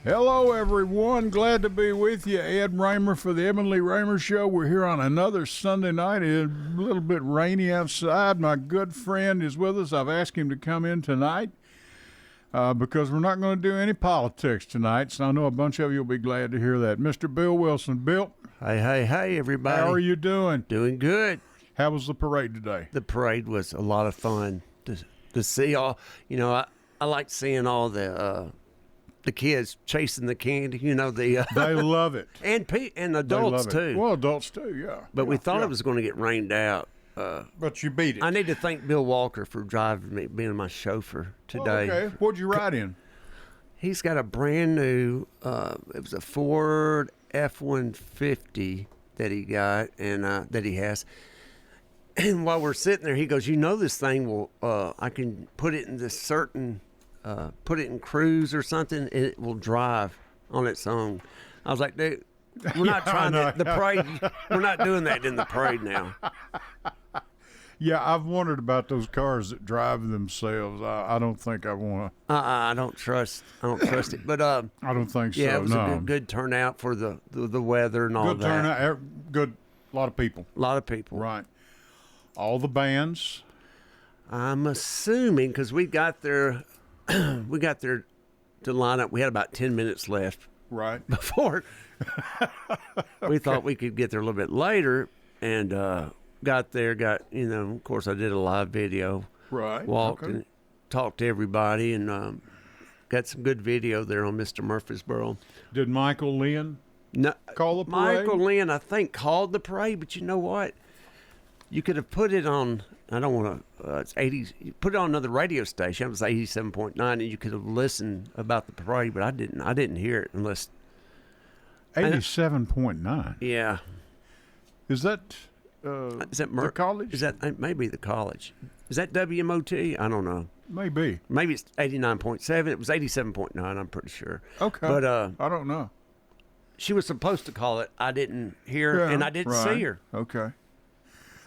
Hello, everyone. Glad to be with you. Ed Raymer for the Edmund Lee Raymer Show. We're here on another Sunday night. It's a little bit rainy outside. My good friend is with us. I've asked him to come in tonight because we're not going to do any politics tonight, so I know a bunch of you will be glad to hear that. Mr. Bill Wilson. Bill. Hey, everybody. How are you doing? Doing good. How was the parade today? The parade was a lot of fun to see all. You know, I like seeing all the kids chasing the candy. You know, they love it, and adults too. Well, adults too, yeah. But we thought it was going to get rained out. But you beat it. I need to thank Bill Walker for driving me, being my chauffeur today. Oh, okay, what'd you ride in? He's got a brand new. It was a Ford F-150 that he got and that he has. And while we're sitting there, he goes, "You know, this thing will. I can put it in this certain." Put it in cruise or something, and it will drive on its own. I was like, dude, we're not trying the parade. We're not doing that in the parade now. Yeah, I've wondered about those cars that drive themselves. I don't think I want to. I don't trust it. But I don't think so. Yeah, it was a good turnout for the weather and all that. Good turnout. Good. A lot of people. A lot of people. Right. All the bands. I'm assuming because we got there. We got there to line up. We had about 10 minutes left. Right. Before we thought we could get there a little bit later, and got there. Of course, I did a live video. Right. Walked and talked to everybody, and got some good video there on Mr. Murfreesboro. Did Michael Lynn call the parade? Michael Lynn, I think, called the parade, but you know what? You could have put it on. I don't want to. It's 80. You put it on another radio station. It was 87.9, and you could have listened about the parade, but I didn't. I didn't hear it unless 87.9. Yeah. Is that the college? Is that maybe the college? Is that WMOT? I don't know. Maybe. Maybe it's 89.7. It was 87.9. I'm pretty sure. Okay. But I don't know. She was supposed to call it. I didn't hear, and I didn't see her. Okay.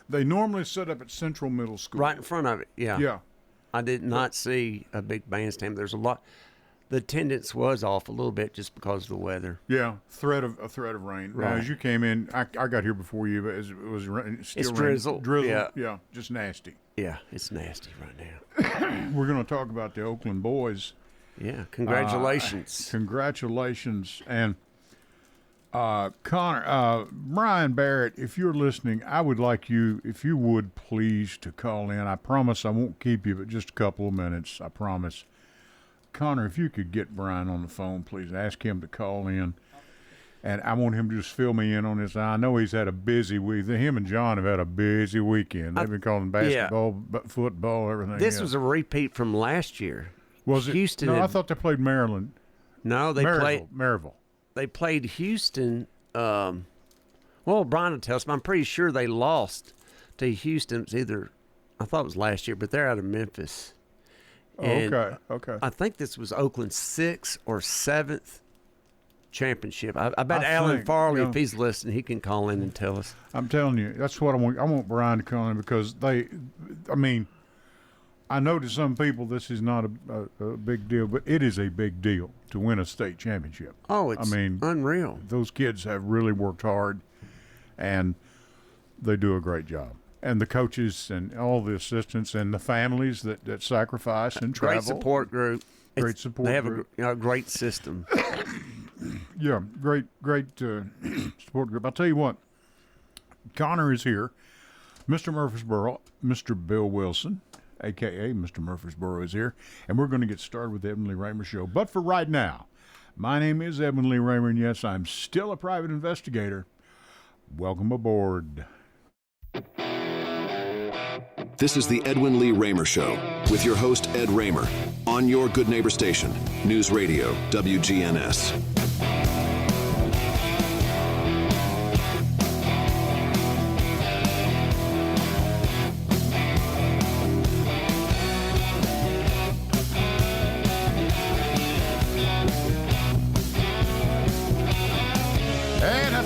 They normally set up at Central Middle School. Right in front of it, yeah. Yeah. I did not see a big bandstand. There's a lot. The attendance was off a little bit just because of the weather. Yeah, a threat of rain. Right. Now, as you came in, I got here before you, but it was still drizzle. Yeah, just nasty. Yeah, it's nasty right now. We're going to talk about the Oakland boys. Yeah, congratulations. Congratulations. And Connor, Brian Barrett, if you're listening, I would like you, if you would please, to call in. I promise I won't keep you but just a couple of minutes. I promise. Connor, if you could get Brian on the phone, please ask him to call in. And I want him to just fill me in on this. I know he's had a busy week. Him and John have had a busy weekend. They've been calling basketball, football, everything. This was a repeat from last year. Was it? Houston? No, I thought they played Maryland. No, they played Maryville. They played Houston. Well, Brian will tell us, but I'm pretty sure they lost to Houston. It's either, I thought it was last year, but they're out of Memphis. And okay. I think this was Oakland's 6th or 7th championship. I bet Alan Farley, if he's listening, he can call in and tell us. I'm telling you, that's what I want. I want Brian to call in because I know to some people this is not a big deal, but it is a big deal to win a state championship. Oh, it's unreal. Those kids have really worked hard, and they do a great job. And the coaches and all the assistants and the families that sacrifice and travel. Great support group. They have a great system. Yeah, great support group. I'll tell you what, Connor is here. Mr. Murfreesboro, Mr. Bill Wilson, a.k.a. Mr. Murfreesboro, is here, and we're going to get started with the Edmund Lee Raymer Show. But for right now, my name is Edmund Lee Raymer, and yes, I'm still a private investigator. Welcome aboard. This is the Edwin Lee Raymer Show with your host, Ed Raymer, on your Good Neighbor station, News Radio, WGNS.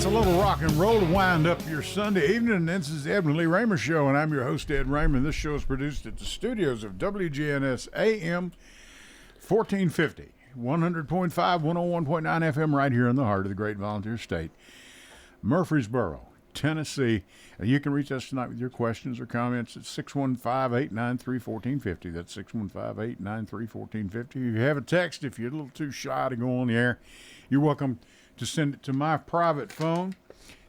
That's a little rock and roll to wind up your Sunday evening. And this is the Edmund Lee Raymer Show, and I'm your host, Ed Raymer. This show is produced at the studios of WGNS AM 1450. 100.5, 101.9 FM right here in the heart of the great volunteer state, Murfreesboro, Tennessee. You can reach us tonight with your questions or comments at 615-893-1450. That's 615-893-1450. If you have a text, if you're a little too shy to go on the air, you're welcome to send it to my private phone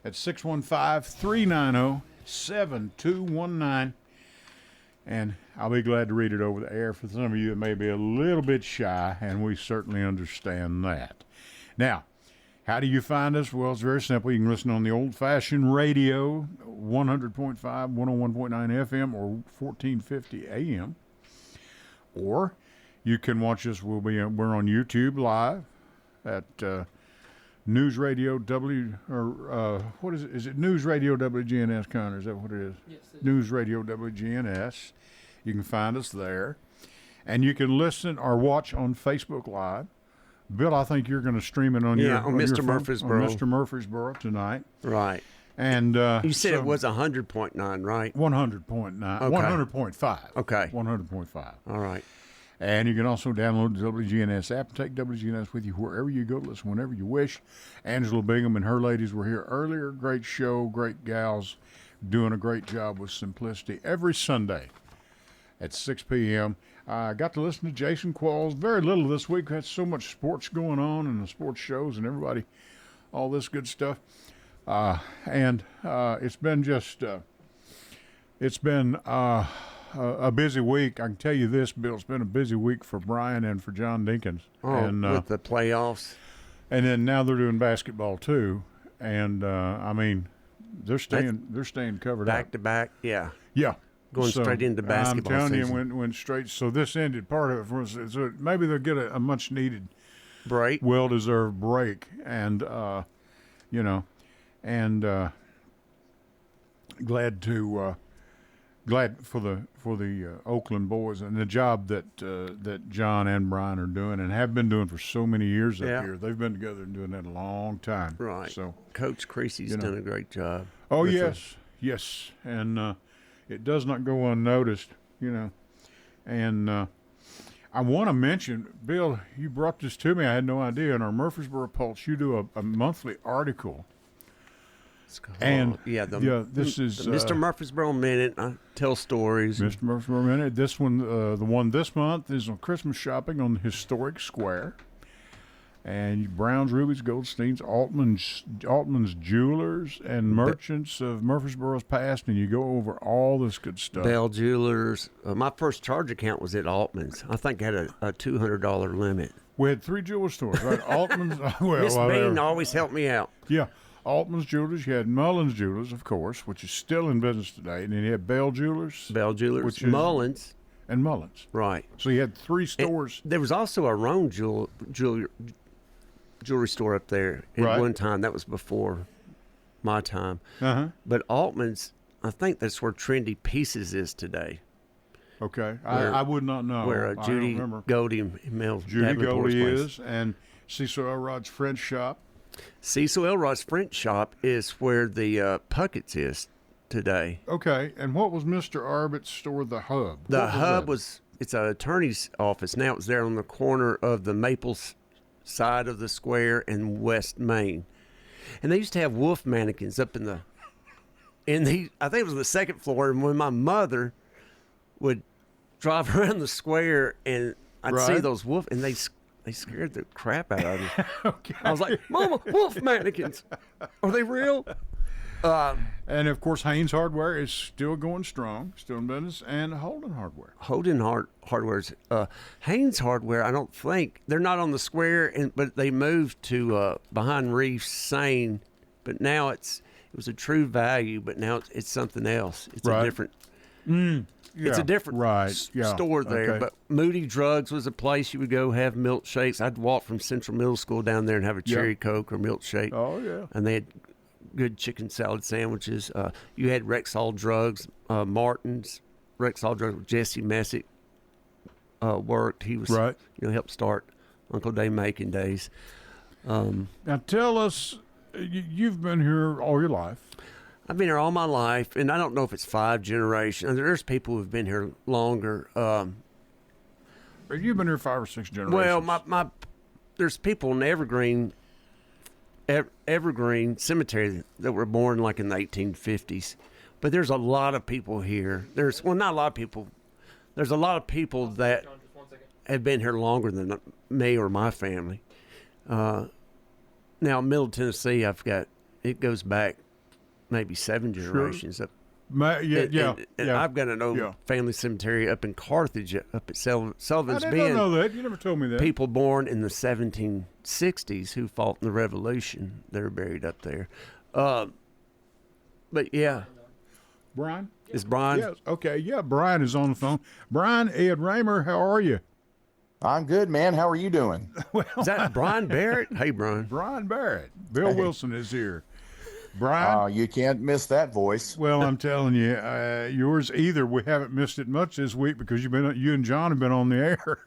at 615-390-7219. And I'll be glad to read it over the air for some of you that may be a little bit shy, and we certainly understand that. Now, how do you find us? Well, it's very simple. You can listen on the old-fashioned radio, 100.5, 101.9 FM, or 1450 AM. Or you can watch us. We're on YouTube live at News Radio what is it? Is it News Radio WGNS, Connor? Is that what it is? Yes. News Radio WGNS. You can find us there. And you can listen or watch on Facebook Live. Bill, I think you're going to stream it on your on Mr. phone, Murfreesboro. on Mr. Murfreesboro tonight. Right. And you said it was 100.9, right? 100.9. Okay. 100.5. Okay. 100.5. All right. And you can also download the WGNS app and take WGNS with you wherever you go to listen whenever you wish. Angela Bingham and her ladies were here earlier. Great show, great gals, doing a great job with Simplicity every Sunday at 6 p.m. I got to listen to Jason Qualls. Very little this week. We had so much sports going on and the sports shows and everybody, all this good stuff. It's been just, it's been a busy week. I can tell you this, Bill, it's been a busy week for Brian and for John Dinkins. Oh, and, with the playoffs. And then now they're doing basketball too. And, I mean, they're staying covered Back up. to back, yeah. Yeah. Going straight into basketball I'm telling season. you, went straight. So this ended part of it for us. So maybe they'll get a much needed break. Well-deserved break. And, glad for the Oakland boys and the job that John and Brian are doing and have been doing for so many years up here. They've been together and doing that a long time. Right. So Coach Creasy's done a great job. Oh, yes. And it does not go unnoticed, And I want to mention, Bill, you brought this to me. I had no idea. In our Murfreesboro Pulse, you do a monthly article. And this is the Mr. Murfreesboro Minute. I tell stories. Mr. Murfreesboro Minute. This one, the one this month, is on Christmas shopping on the historic square. And Brown's, Ruby's, Goldstein's, Altman's Jewelers, and Merchants of Murfreesboro's past, and you go over all this good stuff. Bell Jewelers. My first charge account was at Altman's. I think I had a $200 limit. We had 3 jeweler stores, right? Altman's. Miss Bean always helped me out. Yeah. Altman's Jewelers. You had Mullins Jewelers, of course, which is still in business today. And then you had Bell Jewelers. Which Mullins. And Mullins. Right. So you had 3 stores. There was also a Roan jewelry store up there at one time. That was before my time. Uh-huh. But Altman's, I think that's where Trendy Pieces is today. Okay. I would not know. Where Judy Goldie and Mel Judy Davenport's Goldie place is, and Cecil Elrod's French shop. Cecil Elrod's French shop is where the Puckett's is today. Okay. And what was Mr. Arbitt's store, The Hub? The Hub it's an attorney's office. Now it's there on the corner of the Maples side of the square in West Main. And they used to have wolf mannequins up I think it was on the second floor, and when my mother would drive around the square and I'd see those wolf, and they scared the crap out of me. Okay. I was like, Mama, wolf mannequins. Are they real? And of course, Haynes Hardware is still going strong, still in business, and Holden Hardware. Hardware's Haynes Hardware. I don't think they're not on the square, but they moved to behind Reef Sane. But now it was a True Value, but now it's something else. It's a different. It's a different store there. Okay. But Moody Drugs was a place you would go have milkshakes. I'd walk from Central Middle School down there and have a cherry Coke or milkshake. Oh yeah. And they had good chicken salad sandwiches. You had Rexall Drugs, Martin's Rexall Drugs. Jesse Messick worked. He was helped start Uncle Dave Macon days. Now tell us, you've been here all your life. I've been here all my life, and I don't know if it's 5 generations. There's people who've been here longer. You've been here 5 or 6 generations. Well, there's people in Evergreen Cemetery that were born like in the 1850s, but there's a lot of people here. Not a lot of people. There's a lot of people that have been here longer than me or my family. Now, Middle Tennessee, it goes back maybe 7 generations. Sure. And I've got an old family cemetery up in Carthage, up at Sullivan's I Bend. didn't know that. You never told me that. People born in the 1760s who fought in the Revolution, they're buried up there. But yeah. Brian? Is Brian? Yes. Okay. Yeah, Brian is on the phone. Brian, Ed Raymer, how are you? I'm good, man. How are you doing? Is that Brian Barrett? Hey, Brian. Brian Barrett. Bill Wilson is here. Brian? You can't miss that voice. Well, I'm telling you, yours either. We haven't missed it much this week because you and John have been on the air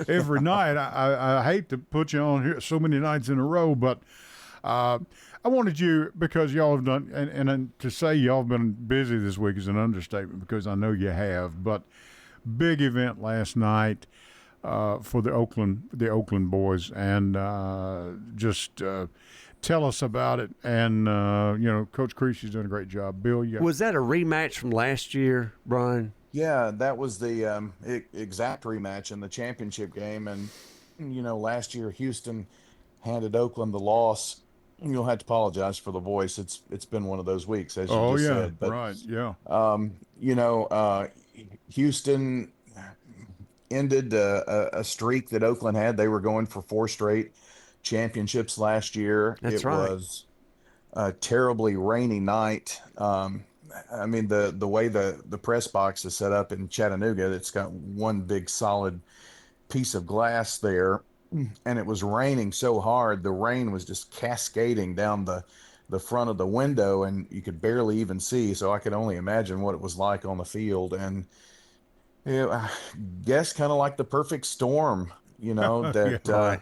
every night. I hate to put you on here so many nights in a row, but I wanted you, because y'all have done, and to say y'all have been busy this week is an understatement because I know you have, but big event last night for the Oakland boys, and just tell us about it. And Coach Creasy's done a great job. Bill, was that a rematch from last year, Brian? Yeah, that was the exact rematch in the championship game. And last year Houston handed Oakland the loss. You'll have to apologize for the voice. It's been one of those weeks, as you just said. But, right, yeah. Houston ended a streak that Oakland had. They were going for 4 straight championships last year. That's right. It was a terribly rainy night. The way the press box is set up in Chattanooga, it's got one big solid piece of glass there, and it was raining so hard, the rain was just cascading down the front of the window, and you could barely even see. So I could only imagine what it was like on the field. And I guess kind of like the perfect storm, that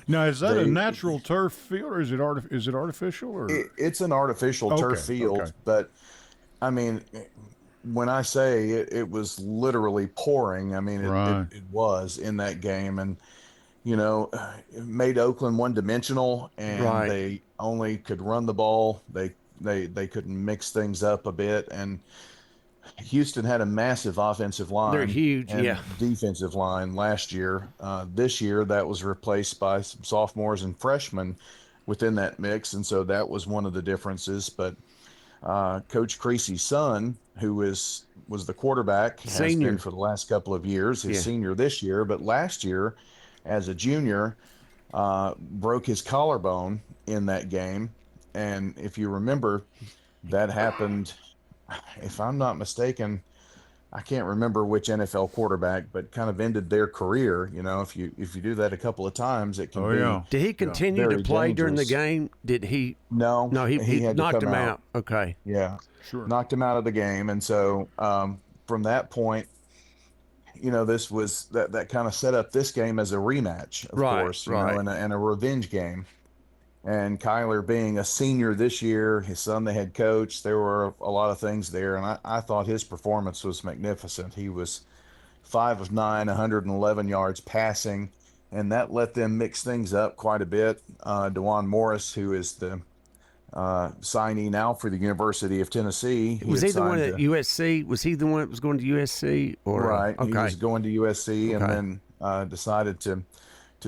now, is that a natural turf field, or is it artificial? Or it's an artificial turf field. Okay. But I mean, when I say it was literally pouring, I mean it was in that game, and it made Oakland one-dimensional, and they only could run the ball. They couldn't mix things up a bit, and Houston had a massive offensive line. They're huge, and defensive line last year. This year, that was replaced by some sophomores and freshmen within that mix, and so that was one of the differences. But Coach Creasy's son, who was the quarterback, has been for the last couple of years, his senior this year, but last year, as a junior, broke his collarbone in that game. And if you remember, that happened, if I'm not mistaken, I can't remember which NFL quarterback, but kind of ended their career. If you do that a couple of times, it can be. Did he continue to play dangerous during the game? Did he? No, he had knocked to come him out. Okay. Yeah, sure. Knocked him out of the game. And so from that point, this was that kind of set up this game as a rematch, of course, and a revenge game. And Kyler being a senior this year, his son the head coach, there were a lot of things there. And I thought his performance was magnificent. He was 5 of 9, 111 yards passing, and that let them mix things up quite a bit. DeJuan Morris, who is the signee now for the University of Tennessee. Was he the one at USC? Was he the one that was going to USC? Right. Okay. He was going to USC and then decided to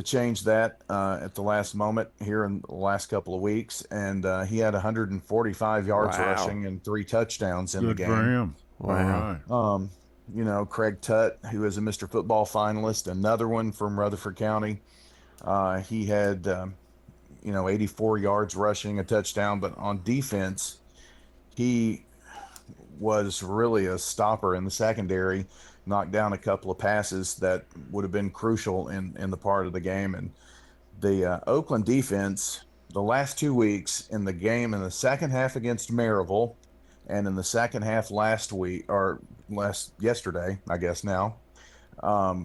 change that at the last moment here in the last couple of weeks. And he had 145 yards rushing and 3 touchdowns in the game. Good for him. Wow. All right. Craig Tutt, who is a Mr. Football finalist, another one from Rutherford County. He had, 84 yards rushing, a touchdown, but on defense, he was really a stopper in the secondary, knocked down a couple of passes that would have been crucial in the part of the game. And the Oakland defense, the last 2 weeks in the game, in the second half against Maryville and in the second half yesterday, I guess now,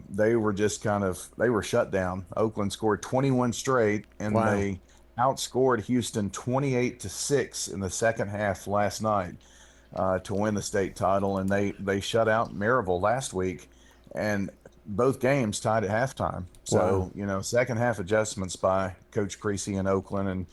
they were just they were shut down. Oakland scored 21 straight, and they outscored Houston 28-6 in the second half last night to win the state title. And they shut out Maryville last week. And both games tied at halftime. So, second half adjustments by Coach Creasy in Oakland and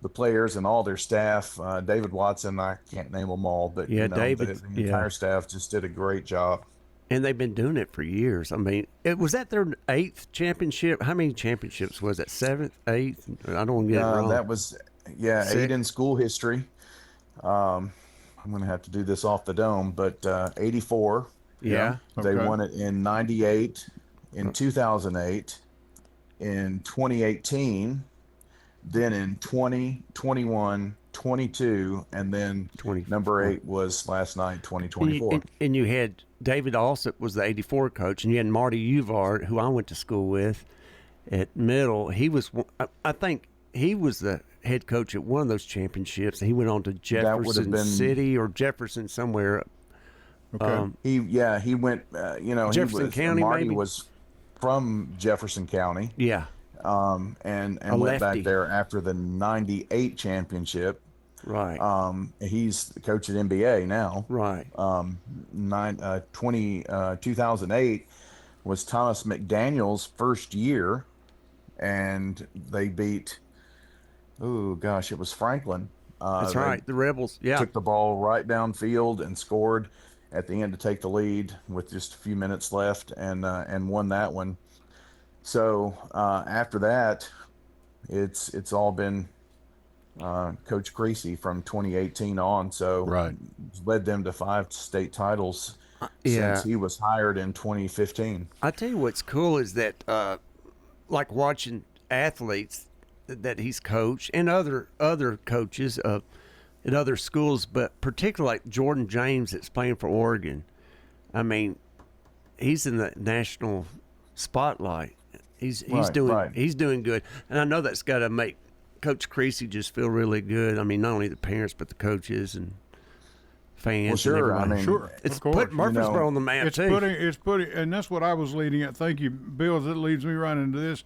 the players and all their staff. David Watson, I can't name them all, but Yeah, the entire staff just did a great job. And they've been doing it for years. I mean, was that their 8th championship? How many championships was it? 7th, 8th? I don't want to get it wrong. That was, 8 in school history. I'm going to have to do this off the dome, but 84. Yeah. They won it in 98, in 2008, in 2018, then in 20, 21, 22, and then 24. number 8 was last night, 2024. And you had David Alsop was the 84 coach, and you had Marty Uvard, who I went to school with at middle. He was, I think he was the head coach at one of those championships. He went on to Jefferson City or Jefferson somewhere. Okay. He went, Jefferson County, Marty maybe? was from Jefferson County. Yeah. And went back there after the 98 championship. Right. He's the coach at NBA now. Right. 2008 was Thomas McDaniel's first year, and they beat, it was Franklin. That's right. The Rebels. Yeah. Took the ball right downfield and scored at the end to take the lead with just a few minutes left, and won that one. So after that, it's all been Coach Creasy from 2018 on. So right. Led them to 5 state titles since he was hired in 2015. I tell you what's cool is that like watching athletes that he's coached and other coaches at other schools, but particularly like Jordan James that's playing for Oregon. I mean, he's in the national spotlight. He's doing good, and I know that's got to make Coach Creasy just feel really good. I mean, not only the parents but the coaches and fans. Well, sure. And everybody. Sure. It's of course. put Murfreesboro on the map too. It's putting, and that's what I was leading at. Thank you, Bill. That leads me right into this.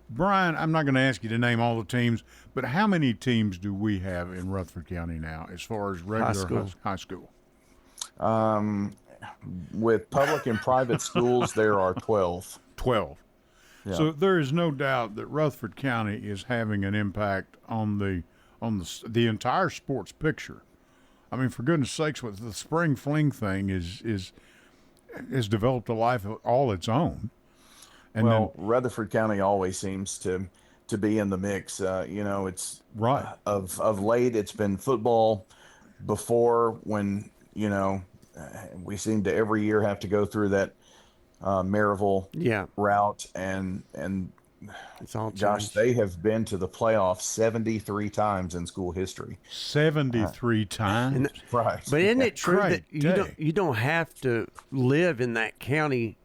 Brian, I'm not going to ask you to name all the teams, but how many teams do we have in Rutherford County now as far as regular high school? With public and private schools, there are 12. 12. Yeah. So there is no doubt that Rutherford County is having an impact on the entire sports picture. I mean, for goodness sakes, with the spring fling thing has developed a life of all its own. And Rutherford County always seems to be in the mix. It's right. Of late, it's been football. Before, when we seem to every year have to go through that Maryville route, and it's all Josh, they have been to the playoffs 73 times in school history. 73 times, right? But isn't it true that day. you don't have to live in that county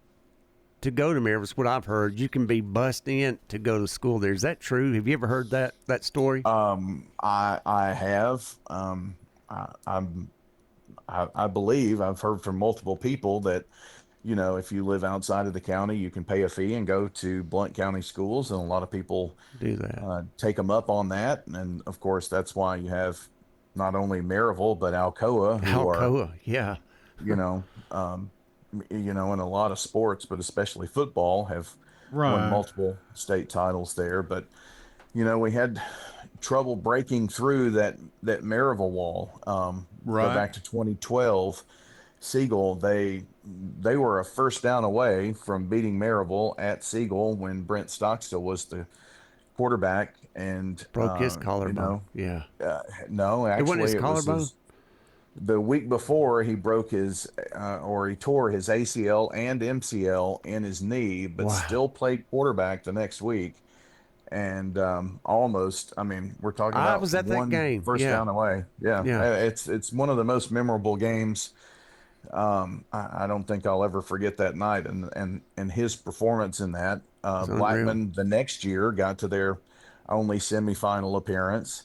to go to Maryville? It's what I've heard. You can be bussed in to go to school there. Is that true? Have you ever heard that story? I have. I believe I've heard from multiple people that, if you live outside of the county, you can pay a fee and go to Blount County schools, and a lot of people do that. Take them up on that, and of course that's why you have not only Maryville but Alcoa, in a lot of sports, but especially football, have won multiple state titles there. But we had trouble breaking through that Maryville wall. Go back to 2012. Siegel, they were a first down away from beating Maryville at Siegel when Brent Stockstill was the quarterback and broke his collarbone. No, actually, it wasn't his collarbone. The week before, he broke he tore his ACL and MCL in his knee, but still played quarterback the next week. And almost, we're talking about I was at that game. First down away. Yeah. It's one of the most memorable games. I don't think I'll ever forget that night and his performance in that. Blackman the next year got to their only semifinal appearance.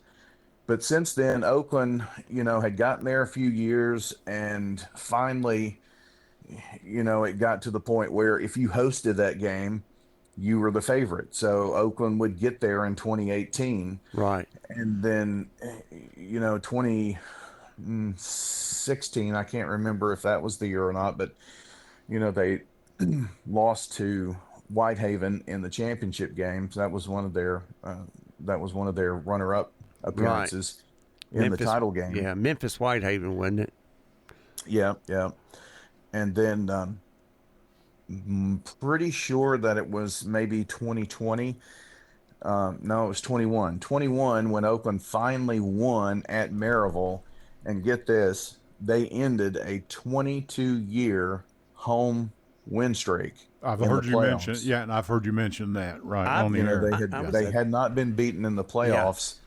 But since then, Oakland, had gotten there a few years, and finally, it got to the point where if you hosted that game, you were the favorite. So Oakland would get there in 2018. Right. And then, 2016, I can't remember if that was the year or not, but, they lost to Whitehaven in the championship games. That was one of their runner-up appearances in the title game. Yeah, Memphis Whitehaven, wasn't it? Yeah, yeah. And then pretty sure that it was maybe 2020. No, it was 21. 21 when Oakland finally won at Maryville. And get this, they ended a 22-year home win streak. I've in heard the you playoffs. mention, yeah, and I've heard you mention that right on the You know, air. they had not been beaten in the playoffs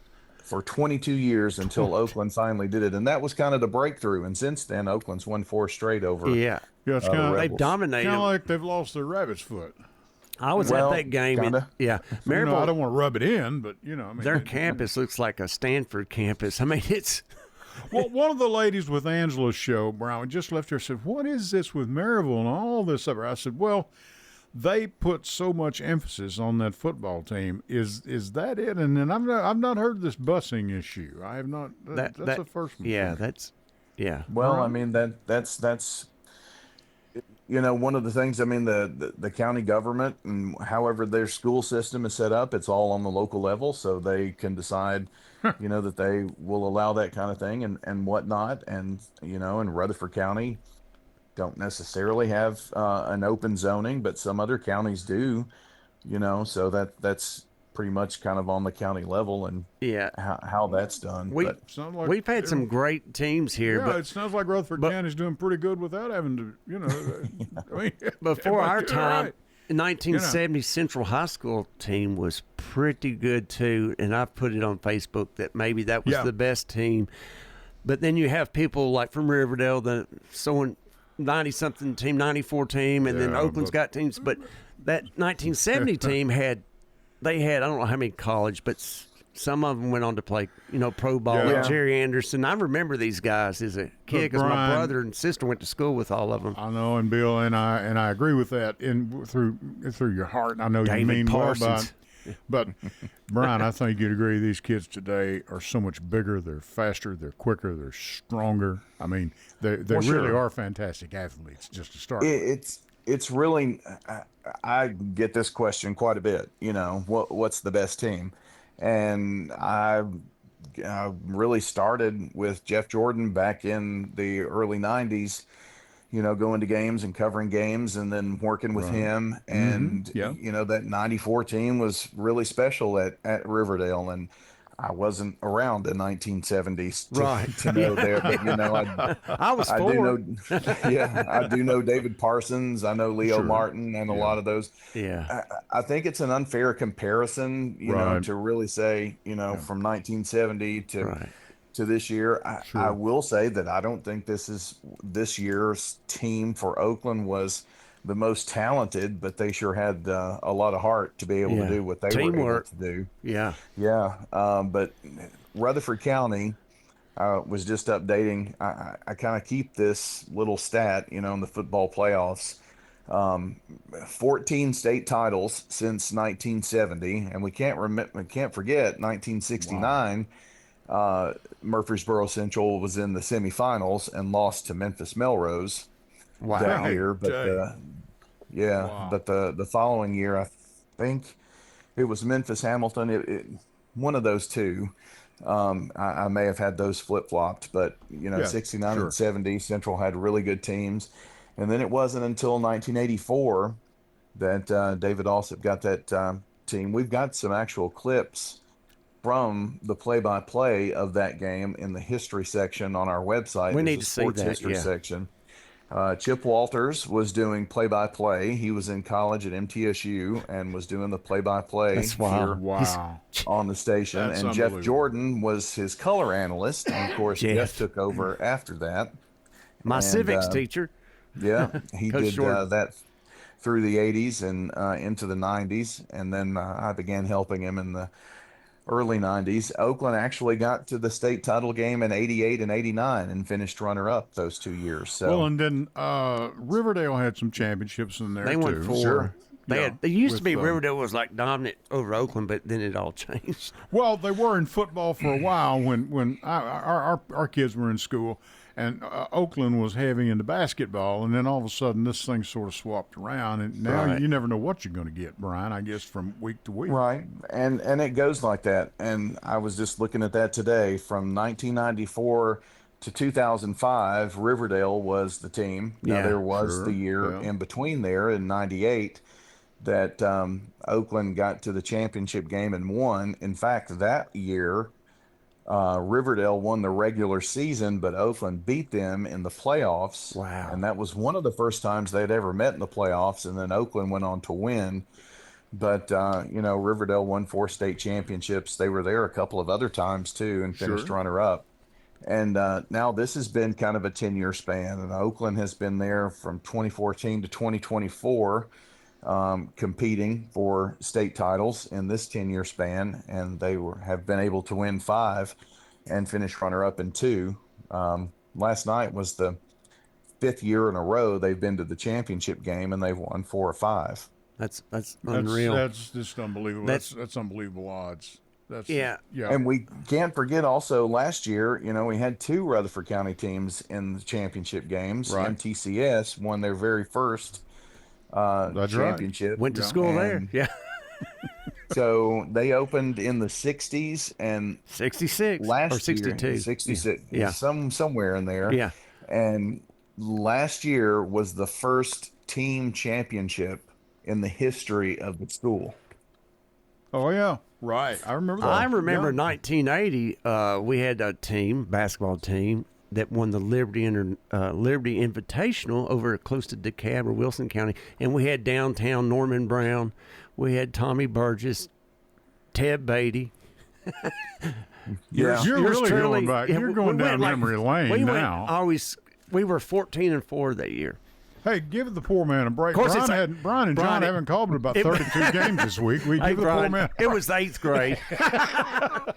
for 22 years until Oakland finally did it, and that was kind of the breakthrough. And since then, Oakland's won 4 straight over. Yeah, Yeah, it's the kind of they Rebels. dominated. kind of like they've lost their rabbit's foot. I was Well, at that game. kinda. Yeah, You know, I Maryville. don't want to rub it in, but you know, I mean, Their campus looks like a Stanford campus. I mean, it's well, one of the ladies with Angela's show, Brown, just left here, said, "What is this with Maryville and all this stuff?" I said, "Well, they put so much emphasis on that football team. Is that it?" And then I've not heard this busing issue. I have not. That's the first one. Yeah, that's yeah. Well, I mean that's you know, one of the things. I mean, the county government and however their school system is set up, it's all on the local level, so they can decide, you know, that they will allow that kind of thing and whatnot. And you know, in Rutherford County, don't necessarily have an open zoning, but some other counties do. You know, so that's pretty much kind of on the county level and Yeah. how that's done. But Sounds like We've had some great teams here, Yeah, but it sounds like Rutherford County's doing pretty good without having to, you know. I mean, before our you're time, right. 1970 Central High School team was pretty good too, and I've put it on Facebook that maybe that was Yeah. the best team. But then you have people like from Riverdale, the 90-something team, 94 team, and then Yeah, Oakland's but- got teams. But that 1970 team had I don't know how many college, but some of them went on to play, you know, pro ball. Yeah. Like Jerry Anderson. I remember these guys as a kid because my Brian- brother and sister went to school with all of them. I know, and Bill and I agree with that through your heart. And I know you David mean well about Parsons. it. But Brian, I think you'd agree these kids today are so much bigger. They're faster. They're quicker. They're stronger. I mean, they Well, really sure. are fantastic athletes. Just to start. It's really I get this question quite a bit. You know, what's the best team? And I really started with Jeff Jordan back in the early '90s. You know, going to games and covering games, and then working with him. And Yeah. you know, that '94 team was really special at Riverdale, and I wasn't around in 1970s to know there, but you know, I was I four. do know, yeah, I do know David Parsons. I know Leo Sure. Martin and a lot of those. Yeah. I think it's an unfair comparison, you know, Right. to really say, you know, from 1970 to Right. to this year. I will say that I don't think this year's team for Oakland was the most talented, but they sure had a lot of heart to be able Yeah. to do what they were able Teamwork. to do. Yeah. Yeah, but Rutherford County was just updating. I kind of keep this little stat, you know, in the football playoffs. 14 state titles since 1970, and we can't forget 1969. Murfreesboro Central was in the semifinals and lost to Memphis Melrose Wow. that year. But dang. Wow. but the following year, I think it was Memphis Hamilton. One of those two. I may have had those flip flopped, but you know, Yeah, 69 sure. and 70 Central had really good teams, and then it wasn't until 1984 that David Alsop got that team. We've got some actual clips from the play-by-play of that game in the history section on our website. We There's need a to see sports that, history yeah. section. Chip Walters was doing play-by-play. He was in college at MTSU and was doing the play-by-play That's wild. here Wow. on the station. That's And Jeff unbelievable. Jordan was his color analyst. And of course, Jeff. Jeff took over after that. My And, civics teacher. Yeah, he Coach did Jordan. that through the 80s and into the 90s. And then I began helping him in the early 90s. Oakland actually got to the state title game in 88 and 89 and finished runner-up those 2 years. So Well, and then Riverdale had some championships in there They too. won 4. Sure. They used to with, be Riverdale was like dominant over Oakland, but then it all changed. Well, they were in football for a while when our kids were in school, and Oakland was heavy into basketball, and then all of a sudden this thing sort of swapped around, and now Right. you never know what you're going to get, Brian. I guess from week to week. Right. And it goes like that. And I was just looking at that today. From 1994 to 2005, Riverdale was the team. Now Yeah, there was sure, the year yeah. in between there in 98 that Oakland got to the championship game and won. In fact, that year, Riverdale won the regular season, but Oakland beat them in the playoffs. Wow. And that was one of the first times they'd ever met in the playoffs. And then Oakland went on to win. But, Riverdale won 4 state championships. They were there a couple of other times, too, and finished Sure. runner up. And now this has been kind of a 10-year span. And Oakland has been there from 2014 to 2024, competing for state titles in this 10-year span. And they have been able to win 5 and finish runner up in 2. Last night was the 5th year in a row they've been to the championship game, and they've won 4 or 5. That's unreal. That's just unbelievable. That's- That's unbelievable odds. That's Yeah. yeah. And we can't forget also last year, we had 2 Rutherford County teams in the championship games. Right. MTCS won their very first That's right. championship. Went to school there. And Yeah. So they opened in the 60s, and 66 last or 62. year, 66, Yeah. somewhere in there. Yeah. And last year was the first team championship in the history of the school. Oh yeah, right. I remember that. I remember Yeah. 1980. We had a basketball team, that won the Liberty Invitational over close to DeKalb or Wilson County, and we had downtown Norman Brown, we had Tommy Burgess, Ted Beatty. Yeah. You're Yours really truly- going back. yeah, You're we going down went like- memory lane we went now. we were 14-4 that year. Hey, give the poor man a break. Of course, Brian and John Brian, haven't called but about it- 32 games this week. We Hey, give the poor Brian, man. it was the 8th grade.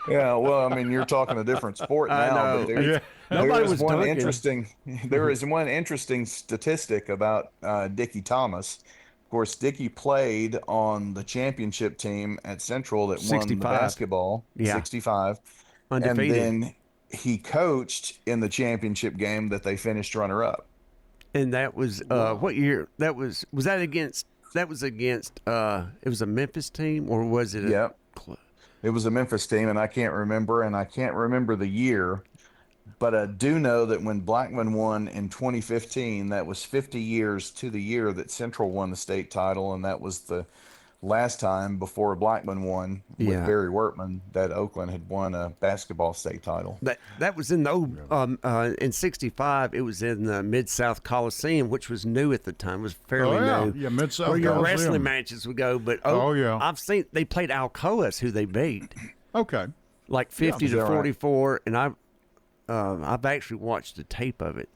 Yeah, well, I mean, you're talking a different sport I now. know. But there, Yeah. Nobody there is was one dunking. interesting. There is one interesting statistic about Dickie Thomas. Of course, Dickie played on the championship team at Central that won the 65. basketball, Yeah. 65, Undefeated. and then he coached in the championship game that they finished runner-up. And that was what year? That was that against? That was against. It was a Memphis team, or was it? Yep. It was a Memphis team, and I can't remember the year, but I do know that when Blackman won in 2015, that was 50 years to the year that Central won the state title, and that was the last time before Blackman won with Yeah. Barry Wortman that Oakland had won a basketball state title. That was in the old in '65. It was in the Mid South Coliseum, which was new at the time. It was fairly Oh, yeah. new. Yeah, Mid-South where your Coliseum. wrestling matches would go. But Oh, yeah. I've seen they played Alcoas, who they beat Okay. like 50 is to that right? 44, and I've actually watched the tape of it.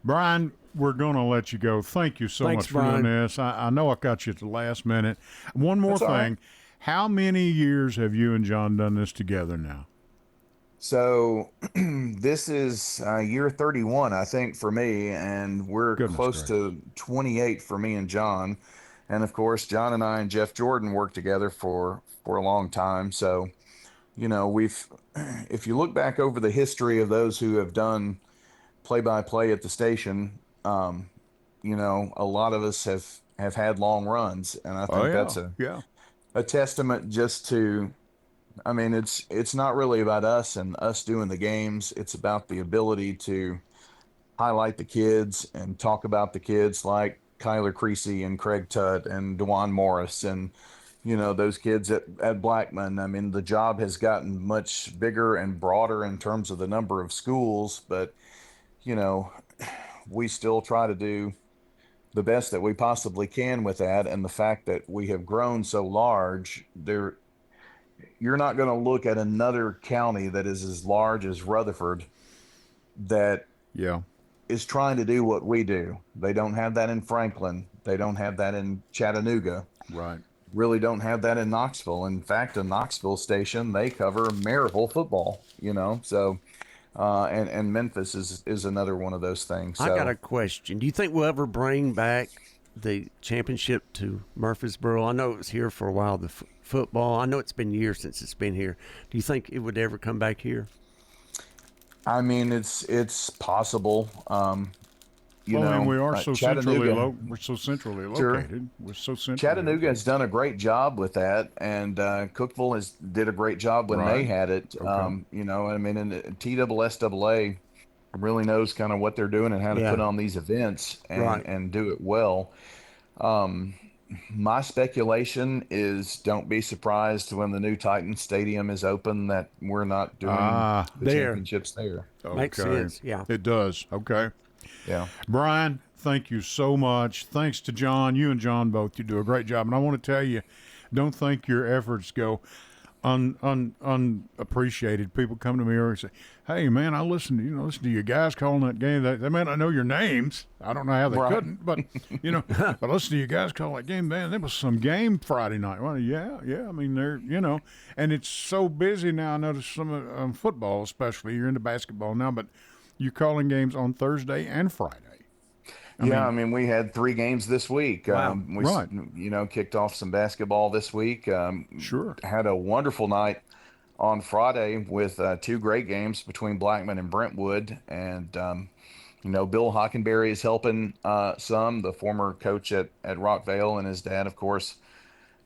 Brian, we're going to let you go. Thank you so Thanks, much for doing Brian. this. I know I got you at the last minute. One more That's all thing. right. How many years have you and John done this together now? So this is year 31, I think, for me, and we're Goodness close to 28 for me and John. And of course, John and I and Jeff Jordan worked together for a long time. So, if you look back over the history of those who have done play-by-play at the station, a lot of us have had long runs, and I think that's a testament just to. I mean, it's not really about us and us doing the games. It's about the ability to highlight the kids and talk about the kids like Kyler Creasy and Craig Tutt and DeJuan Morris and, those kids at Blackman. I mean, the job has gotten much bigger and broader in terms of the number of schools, but, we still try to do the best that we possibly can with that. And the fact that we have grown so large, you're not going to look at another county that is as large as Rutherford that is trying to do what we do. They don't have that in Franklin. They don't have that in Chattanooga. Right. Really don't have that in Knoxville. In fact, a Knoxville station, they cover Maryville football, So, and Memphis is another one of those things. So, I got a question. Do you think we'll ever bring back the championship to Murfreesboro? I know it was here for a while, the football. I know it's been years since it's been here. Do you think it would ever come back here? I mean, it's possible. You Well, I know, mean, we are so centrally Chattanooga. we're so centrally Sure. located. We're so centrally Chattanooga has located. done a great job with that, and Cookeville did a great job when they Right. had it. Okay. You know, I mean, and the TSSAA really knows kind of what they're doing and how to put Yeah. on these events Right. and do it well. My speculation is don't be surprised when the new Titan Stadium is open that we're not doing Ah, the There. championships there. Makes okay. sense, yeah. It does. Okay. Yeah. Brian, thank you so much. Thanks to John. You and John both. You do a great job. And I want to tell you, don't think your efforts go unappreciated. People come to me and say, "Hey, man, I listen to you guys calling that game. They may not know your names. I don't know how they Right. couldn't, but but listen to you guys call that game. Man, there was some game Friday night. Well, yeah. I mean, and it's so busy now. I notice some football, especially. You're into basketball now, but you're calling games on Thursday and Friday. I mean, we had 3 games this week. Wow. We, Right. kicked off some basketball this week. Sure. Had a wonderful night on Friday with 2 great games between Blackman and Brentwood. And, Bill Hockenberry is helping the former coach at Rockvale, and his dad, of course.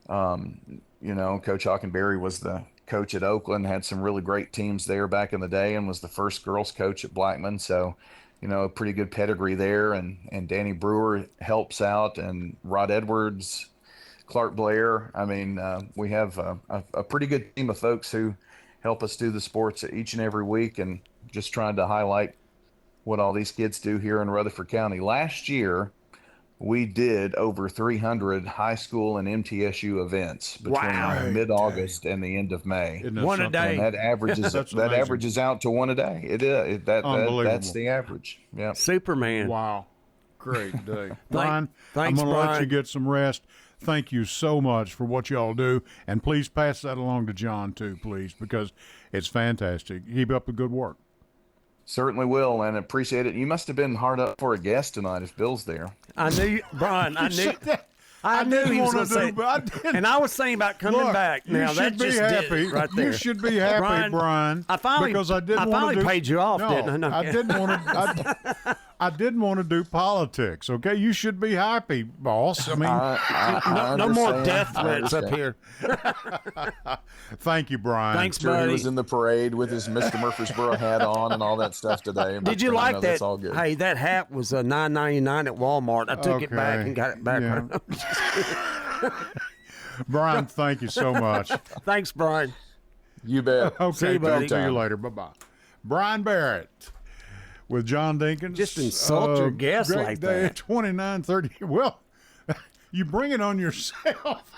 Coach Hockenberry was the coach at Oakland, had some really great teams there back in the day, and was the first girls coach at Blackman. So, a pretty good pedigree there. And Danny Brewer helps out, and Rod Edwards, Clark Blair. I mean, we have a pretty good team of folks who help us do the sports each and every week, and just trying to highlight what all these kids do here in Rutherford County. Last year, we did over 300 high school and MTSU events between Wow. mid-August and the end of May. Isn't that One a something? day. And that averages That's that amazing. averages out to 1 a day. It is that's Unbelievable. the average. Yeah. Superman. Wow. Great day. Brian, thanks, I'm going to let you Brian. get some rest. Thank you so much for what y'all do. And please pass that along to John, too, please, because it's fantastic. Keep up the good work. Certainly will, and appreciate it. You must have been hard up for a guest tonight if Bill's there. I knew, Brian. I knew. I knew didn't he was wanna going to say, do, but I didn't. and I was saying about coming Look, back. Now you that should be just did happy. it right there. You should be happy, Brian. I finally, because I didn't I want finally to do, paid you off, no, didn't I? No. I didn't want to. I didn't want to do politics. Okay, you should be happy, boss. I mean, I no more understand. death I threats up understand. here. thank you, Brian. Thanks, Sure, he buddy. was in the parade with his Mr. Murfreesboro hat on and all that stuff today. Did you but, like no, that? That's all good. Hey, that hat was $9.99 at Walmart. I took it back Okay. and got it back. Yeah. Brian, thank you so much. Thanks, Brian. You bet. Okay, See you, buddy. talk to you later. Bye-bye. Brian Barrett with John Dinkins. Just insult your guests great like day that. at 29:30. Well, you bring it on yourself.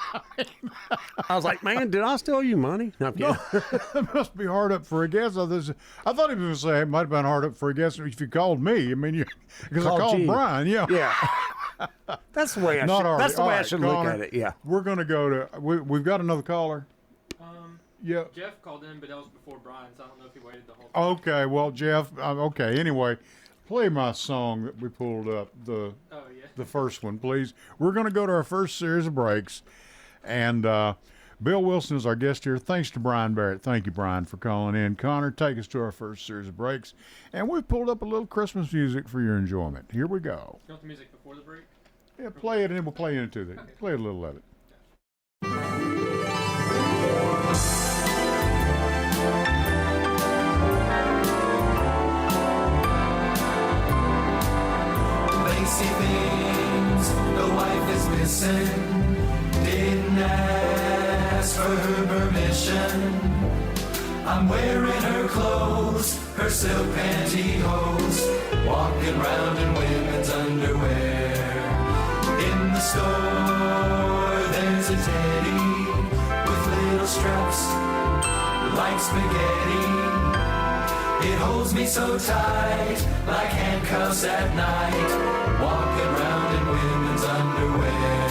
I was like, man, did I steal you money? No, I'm kidding. It must be hard up for a guest. I thought he was going to say it might have been hard up for a guest if you called me. I mean, because I Called called you. Brian. Yeah. Yeah. That's the way I Not should, hard. that's the All way I right, should look Connor, at it. Yeah. We're going to go to. We've got another caller. Yeah. Jeff called in, but that was before Brian, so I don't know if he waited the whole time. Okay. Well, Jeff. Okay. Anyway, play my song that we pulled up. Oh, yeah. The first one, please. We're going to go to our first series of breaks, and Bill Wilson is our guest here. Thanks to Brian Barrett. Thank you, Brian, for calling in. Connor, take us to our first series of breaks, and we've pulled up a little Christmas music for your enjoyment. Here we go. You want the music before the break? Yeah, play it, and then we'll play into it. Play a little of it. They see things the wife is missing. Didn't ask for her permission. I'm wearing her clothes, her silk pantyhose, walking round in women's underwear. In the store, there's a teddy with little straps like spaghetti. It holds me so tight, like handcuffs at night, walking around in women's underwear.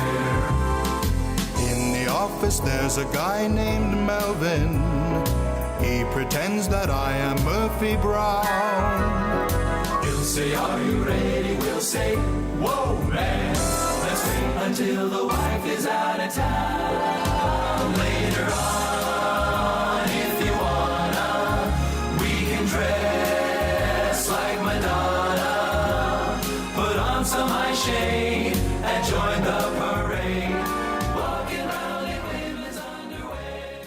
In the office there's a guy named Melvin. He pretends that I am Murphy Brown. He'll say, are you ready? We'll say, whoa, man. Let's wait until the wife is out of town. Later on, if you wanna, we can dress found some ice shade and joined the parade. Walking around in women's underwear.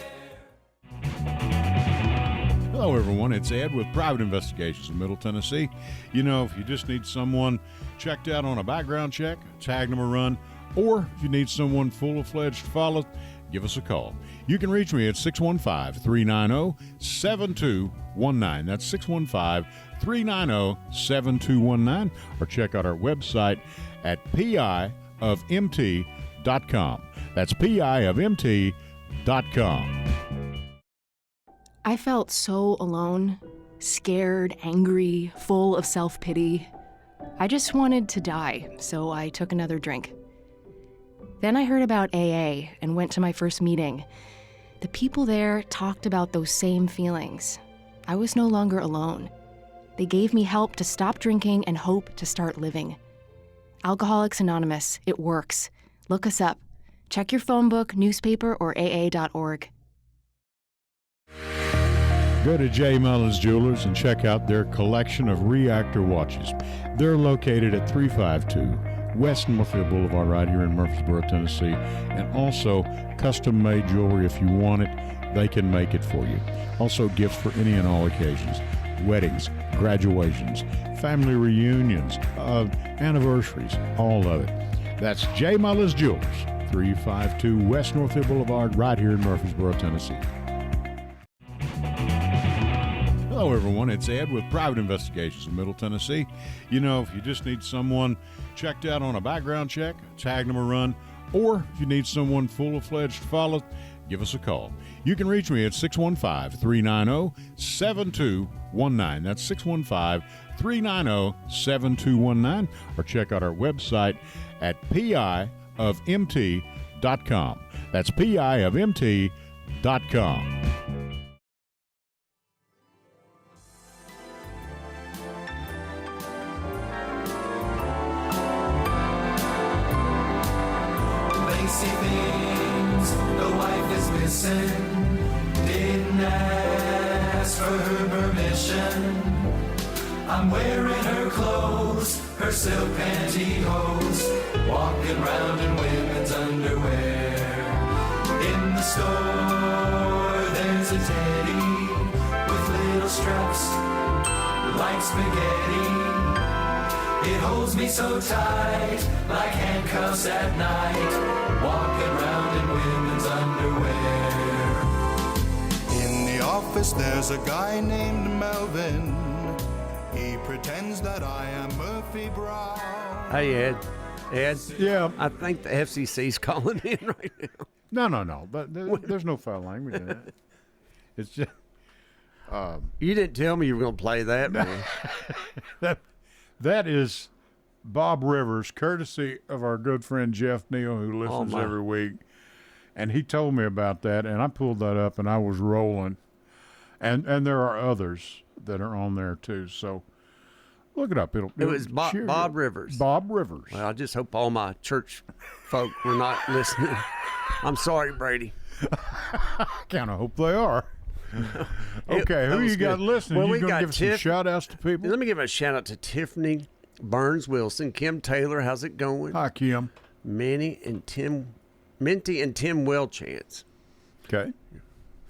Hello, everyone. It's Ed with Private Investigations in Middle Tennessee. You know, if you just need someone checked out on a background check, tag them a run, or if you need someone full-fledged to follow, give us a call. You can reach me at 615-390-7219. That's 615-390-7219. Or check out our website at piofmt.com. That's piofmt.com. I felt so alone, scared, angry, full of self-pity. I just wanted to die, so I took another drink. Then I heard about AA and went to my first meeting. The people there talked about those same feelings. I was no longer alone. They gave me help to stop drinking and hope to start living. Alcoholics Anonymous, it works. Look us up. Check your phone book, newspaper, or aa.org. Go to J. Mullins Jewelers and check out their collection of reactor watches. They're located at 352 West Northfield Boulevard right here in Murfreesboro, Tennessee. And also custom-made jewelry. If you want it, they can make it for you. Also gifts for any and all occasions. Weddings, graduations, family reunions, anniversaries, all of it. That's J. Mullins Jewelers, 352 West Northfield Boulevard right here in Murfreesboro, Tennessee. Hello, everyone. It's Ed with Private Investigations in Middle Tennessee. You know, if you just need someone checked out on a background check, tag them a run, or if you need someone full-fledged to follow, give us a call. You can reach me at 615-390-7219. That's 615-390-7219. Or check out our website at piofmt.com. That's piofmt.com. See things the wife is missing. Didn't ask for her permission. I'm wearing her clothes, her silk pantyhose, walking around in women's underwear. In the store, there's a teddy with little straps like spaghetti. It holds me so tight, like handcuffs at night, walking around in women's underwear. In the office there's a guy named Melvin. He pretends that I am Murphy Brown. Hey, Ed. Ed? Yeah. I think the FCC's calling in right now. No. But there's no foul language in it. It's just... You didn't tell me you were going to play that, man. That is Bob Rivers, courtesy of our good friend Jeff Neal, who listens every week. And he told me about that, and I pulled that up, and I was rolling. And there are others that are on there, too. So look it up. It was Bob Rivers. Bob Rivers. Well, I just hope all my church folk were not listening. I'm sorry, Brady. I kind of hope they are. Okay, who you got listening? Well, you we going to got give some shout-outs to people? Let me give a shout-out to Tiffany Burns-Wilson, Kim Taylor, how's it going? Hi, Kim. Minty and Tim Wellchance. Okay.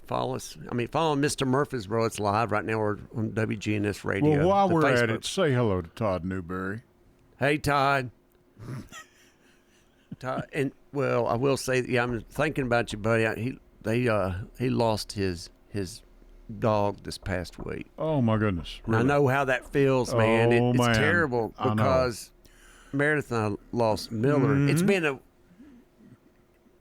Follow Mr. Murfreesboro. It's live right now. We're on WGNS Radio. Well, while we're Facebook. at it, say hello to Todd Newberry. Hey, Todd. Todd, and well, I will say, I'm thinking about you, buddy. He lost his dog this past week. Oh my goodness! Really? I know how that feels, man. It's terrible because Meredith and I lost Miller. Mm-hmm.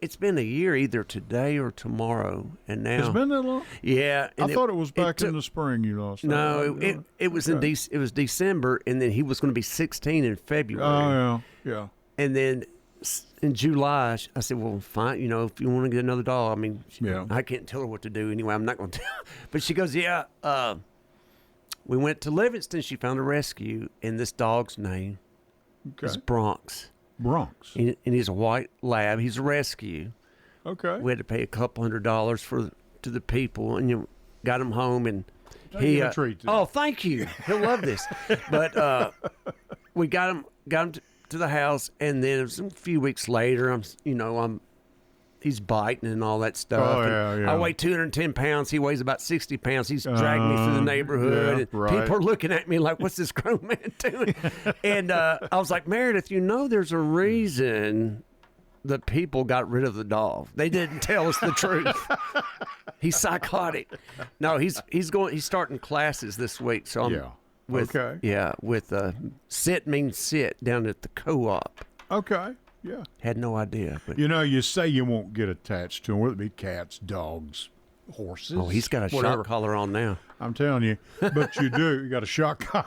It's been a year, either today or tomorrow, and now it's been that long. Yeah, I thought it was back in the spring. You lost. No, it was it was December, and then he was going to be 16 in February. Oh yeah. And then in July, I said, well, fine, if you want to get another dog, I can't tell her what to do anyway. I'm not going to tell her. But she goes, yeah, we went to Livingston. She found a rescue, and this dog's name is Bronx. Bronx. And he's a white lab. He's a rescue. Okay. We had to pay $200 to the people, and got him home, and he a treat. Oh, thank you. He'll love this. But we got him to the house, and then it was a few weeks later, he's biting and all that stuff. Oh, And yeah. I weigh 210 pounds. He weighs about 60 pounds. He's dragging me through the neighborhood. yeah, and right. people are looking at me like, what's this grown man doing? And I was like, Meredith, there's a reason the people got rid of the dog. They didn't tell us the truth. He's psychotic. No, he's starting classes this week. So I'm with sit means sit down at the co-op. Okay. Yeah. Had no idea. But You say you won't get attached to them, whether it be cats, dogs, horses. oh, he's got a whatever. shock collar on now. I'm telling you. But you do. You got a shock collar.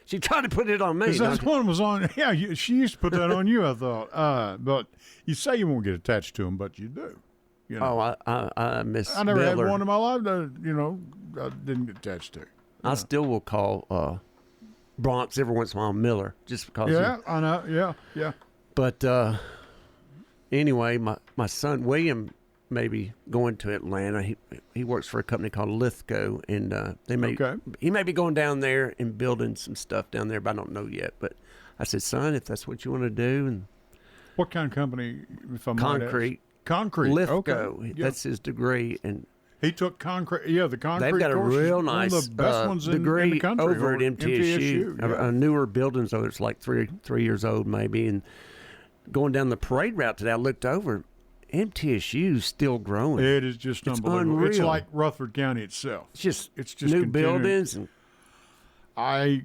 She tried to put it on me. 'Cause that's one was on. Yeah, she used to put that on you, I thought. But you say you won't get attached to them, but you do. Oh, I miss I never Miller. had one in my life that, I didn't get attached to. I still will call Bronx every once in a while Miller, just because. Yeah, I know. Yeah. But anyway, my son William may be going to Atlanta. He works for a company called Lithgow, and he may be going down there and building some stuff down there, but I don't know yet. But I said, son, if that's what you want to do, and What kind of company? If I might concrete. ask? Concrete. Lithgow, Okay. Yeah. that's his degree, and He took concrete. Yeah, the concrete. they've got a course is real nice one of the best ones in degree the country over at MTSU. Yeah. A newer building, so it's like three years old maybe. And going down the parade route today, I looked over. MTSU's still growing. It is just It's unbelievable. It's unreal. like Rutherford County itself. It's just new new buildings. And I.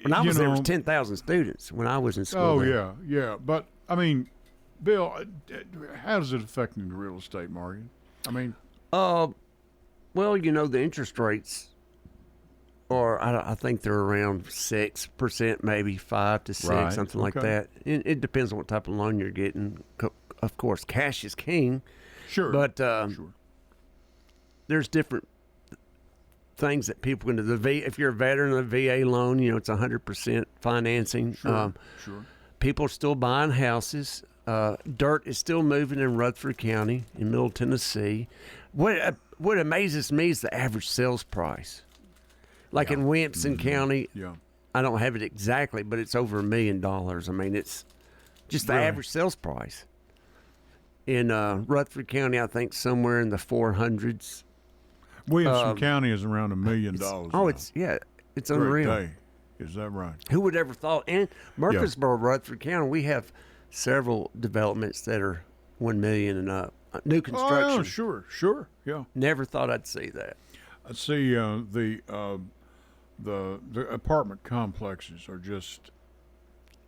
when I was there, it was know, 10,000 students when I was in school. Oh there. yeah. But I mean, Bill, how does it affect the real estate market? I mean, well, the interest rates are, I think they're around 6%, maybe 5 to 6, Right, something like okay. that. It depends on what type of loan you're getting. Of course, cash is king, sure. but sure. there's different things that people can do. If you're a veteran of the VA loan, it's 100% financing. Sure. People are still buying houses. Dirt is still moving in Rutherford County, in Middle Tennessee. What amazes me is the average sales price. Like in Williamson County, Yeah. I don't have it exactly, but it's over $1 million. I mean, it's just the Really? average sales price. In Rutherford County, I think somewhere in the 400s. Williamson County is around $1 million. Oh, now. it's Great unreal. day. Is that right? Who would ever thought? And Murfreesboro, Rutherford County, we have several developments that are $1 million and up. New construction. Oh, sure. Yeah. Never thought I'd see that. I see the apartment complexes are just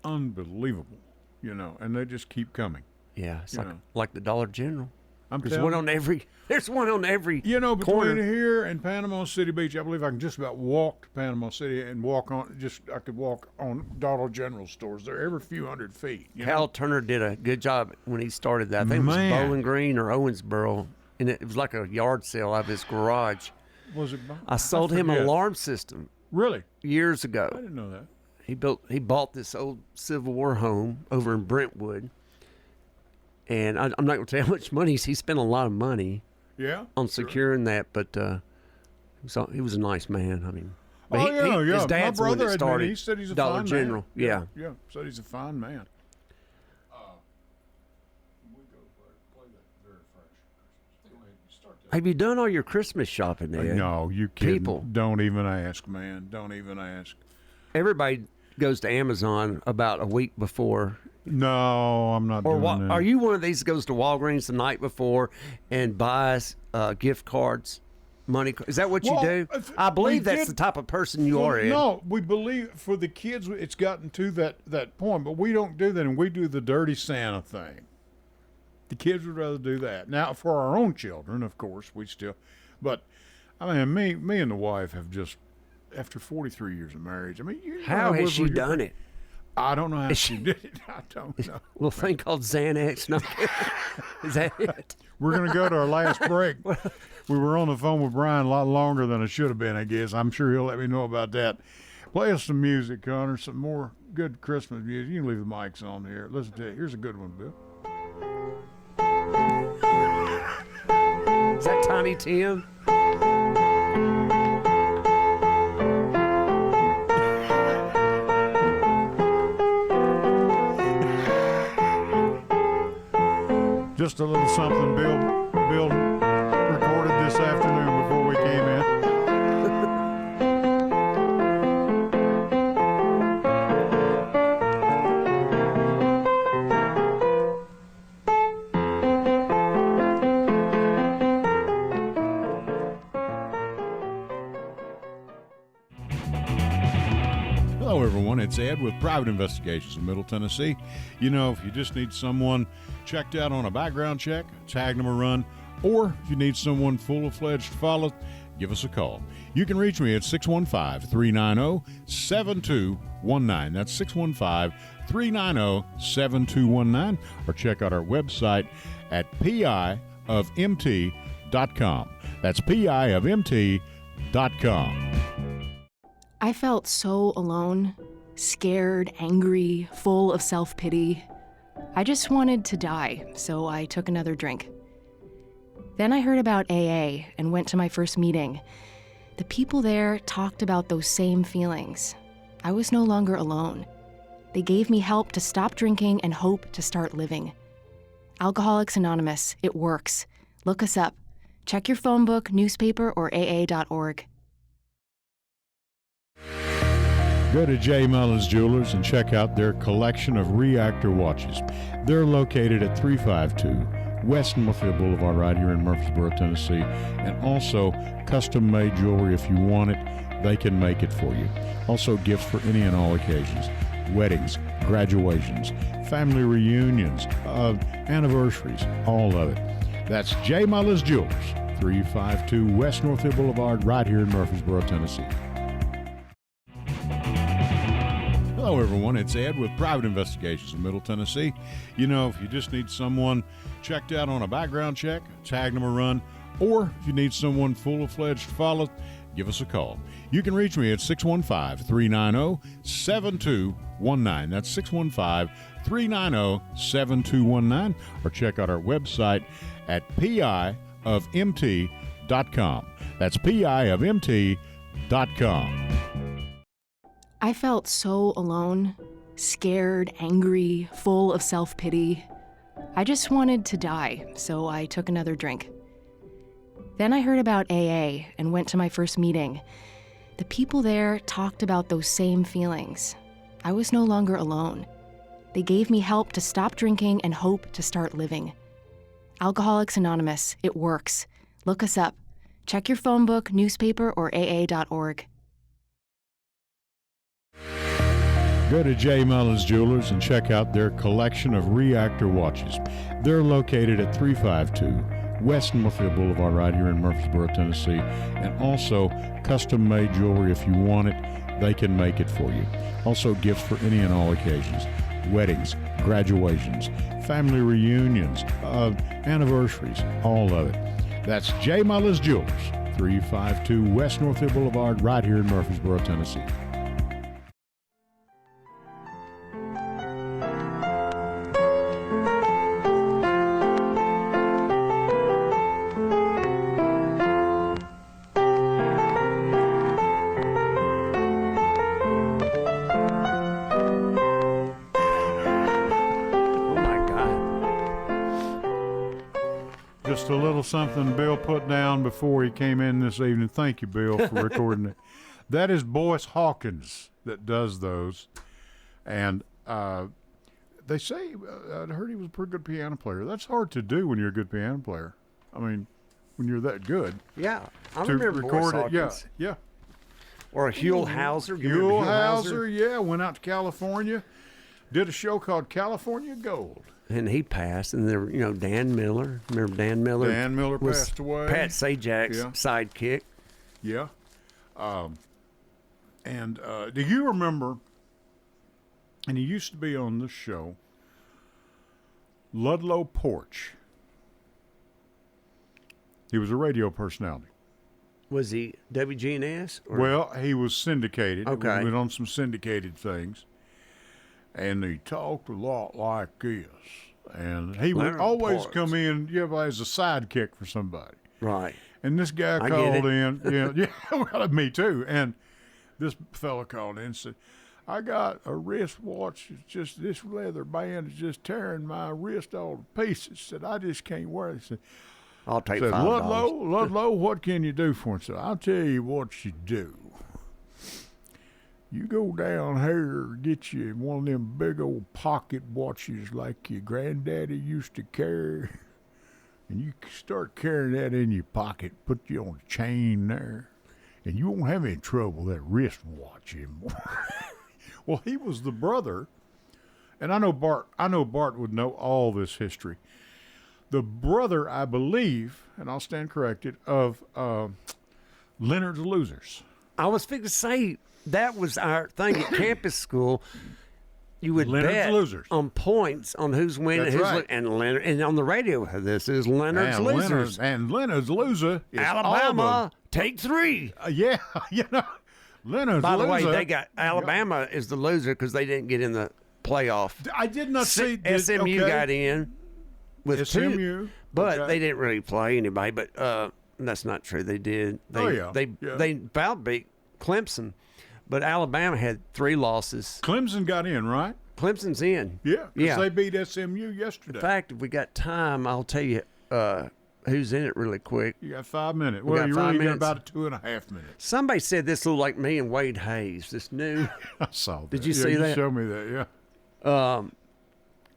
unbelievable, and they just keep coming. Yeah, it's You like know. like the Dollar General. I'm There's telling one on every. There's one on every. between corner. here and Panama City Beach, I believe I can just about walk to Panama City and I could walk on Dollar General stores. They're every few hundred feet. Cal Turner did a good job when he started that. I think it was Man. Bowling Green or Owensboro, and it was like a yard sale out of his garage. Was it? I sold him an forget. alarm system Really? years I ago. didn't know that. He bought this old Civil War home over in Brentwood, and I'm not going to tell you how much money he spent. A lot of money Yeah. on sure. securing that, but he was a nice man. I mean, but Oh, yeah. his dad's the My one brother that admitted, started he said he's a Dollar fine General. Man. Yeah. Yeah. Said he's a fine man. Have you done all your Christmas shopping there? No, you kidding. People. Don't even ask, man. Don't even ask. Everybody goes to Amazon about a week before. No, I'm not Or doing what? that. Are you one of these that goes to Walgreens the night before and buys gift cards, money? Is that what Well, you do? if- I believe we that's did- the type of person you Well, are, Ed. No, we believe for the kids it's gotten to that point, but we don't do that, and we do the dirty Santa thing. The kids would rather do that. Now, for our own children, of course, we still. But I mean, me and the wife have just, after 43 years of marriage. I mean, How has she done it? I don't know how she did it. I don't know. A little thing called Xanax. No, is that it? We're going to go to our last break. We were on the phone with Brian a lot longer than I should have been, I guess. I'm sure he'll let me know about that. Play us some music, Connor, some more good Christmas music. You can leave the mics on here. Listen to it. Here's a good one, Bill. Is that Tiny Tim? Just a little something Bill recorded this afternoon before we came in. Hello, everyone. It's Ed with Private Investigations in Middle Tennessee. You know, if you just need someone checked out on a background check, tag them a run, or if you need someone full-fledged to follow, give us a call. You can reach me at 615-390-7219. That's 615-390-7219, or check out our website at piofmt.com. That's piofmt.com. I felt so alone, scared, angry, full of self-pity. I just wanted to die, so I took another drink. Then I heard about AA and went to my first meeting. The people there talked about those same feelings. I was no longer alone. They gave me help to stop drinking and hope to start living. Alcoholics Anonymous, it works. Look us up. Check your phone book, newspaper, or aa.org. Go to J. Mullins Jewelers and check out their collection of reactor watches. They're located at 352 West Northfield Boulevard right here in Murfreesboro, Tennessee. And also custom-made jewelry. If you want it, they can make it for you. Also gifts for any and all occasions. Weddings, graduations, family reunions, anniversaries, all of it. That's J. Mullins Jewelers, 352 West Northfield Boulevard right here in Murfreesboro, Tennessee. Hello, everyone. It's Ed with Private Investigations in Middle Tennessee. You know, if you just need someone checked out on a background check, tag them a run, or if you need someone full-fledged to follow, give us a call. You can reach me at 615-390-7219. That's 615-390-7219, or check out our website at piofmt.com. That's piofmt.com. I felt so alone, scared, angry, full of self-pity. I just wanted to die, so I took another drink. Then I heard about AA and went to my first meeting. The people there talked about those same feelings. I was no longer alone. They gave me help to stop drinking and hope to start living. Alcoholics Anonymous, it works. Look us up. Check your phone book, newspaper, or aa.org. Go to J. Mullins Jewelers and check out their collection of reactor watches. They're located at 352 West Northfield Boulevard right here in Murfreesboro, Tennessee. And also custom-made jewelry. If you want it, they can make it for you. Also gifts for any and all occasions. Weddings, graduations, family reunions, anniversaries, all of it. That's J. Mullins Jewelers, 352 West Northfield Boulevard right here in Murfreesboro, Tennessee. Just a little something Bill put down before he came in this evening. Thank you, Bill, for recording it. That is Boyce Hawkins that does those. And they say, I heard he was a pretty good piano player. That's hard to do when you're a good piano player. I mean, when you're that good. Yeah, I to remember record Boyce it. Yeah, Hawkins. yeah. Or a Huell Hauser. You remember Huell Hauser, yeah, went out to California, did a show called California Gold. And he passed, and there, Dan Miller. Remember Dan Miller? Dan Miller was passed away. Pat Sajak's Yeah. sidekick. Yeah. And do you remember, and he used to be on this show, Ludlow Porch. He was a radio personality. Was he WGNS? Or? Well, he was syndicated. Okay. He was on some syndicated things. And he talked a lot like this. And he would Leonard always Parks. come in, as a sidekick for somebody. Right. And this guy I get called it. in. Yeah, well, me too. And this fella called in and said, I got a wristwatch. It's just this leather band is just tearing my wrist all to pieces. Said I just can't wear it. Said, I'll take said $5. Ludlow, what can you do for me? Said I'll tell you what you do. You go down here, get you one of them big old pocket watches like your granddaddy used to carry, and you start carrying that in your pocket. Put you on a chain there, and you won't have any trouble with that wristwatch anymore. Well, he was the brother, and I know Bart would know all this history. The brother, I believe, and I'll stand corrected, of Leonard's Losers. I was fixing to say that was our thing at campus school. You would Leonard's bet Losers. on points on who's winning, That's right. and Leonard, and on the radio, this is Leonard's Losers. Leonard's Loser is Alabama, Auburn. take 3. Yeah, Leonard's By the Loser. way, they got Alabama is the loser because they didn't get in the playoff. I did not see SMU okay. got in with 2, SMU, but okay. they didn't really play anybody. But that's not true. They did. They they about beat Clemson, but Alabama had 3 losses. Clemson got in, right? Clemson's in. Yeah, because they beat SMU yesterday. In fact, if we got time, I'll tell you who's in it really quick. You got 5 minutes. We Well, got you 5 really got minutes. about 2.5 minutes. Somebody said this looked like me and Wade Hayes. This new. I saw that. Did you Yeah, see that? You showed me that, yeah.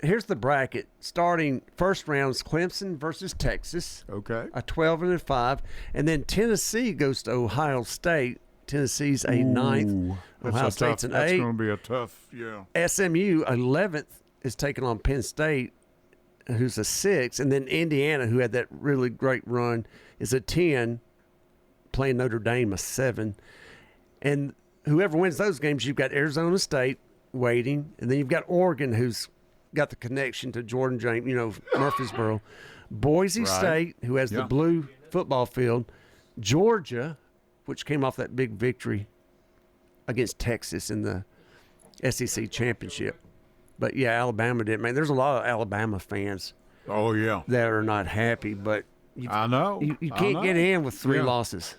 Here's the bracket. Starting first round's Clemson versus Texas. Okay. A 12 and a 5, and then Tennessee goes to Ohio State. Tennessee's a 9th. Ohio State's an 8th. That's going to be a tough, yeah. SMU 11th is taking on Penn State, who's a 6, and then Indiana, who had that really great run, is a 10, playing Notre Dame a 7, and whoever wins those games, you've got Arizona State waiting, and then you've got Oregon, who's got the connection to Jordan James, Murfreesboro, Boise State, who has the blue football field, Georgia, which came off that big victory against Texas in the SEC championship. But, yeah, Alabama didn't. Man, there's a lot of Alabama fans Oh, yeah. that are not happy, but I know. you can't get in with 3 losses.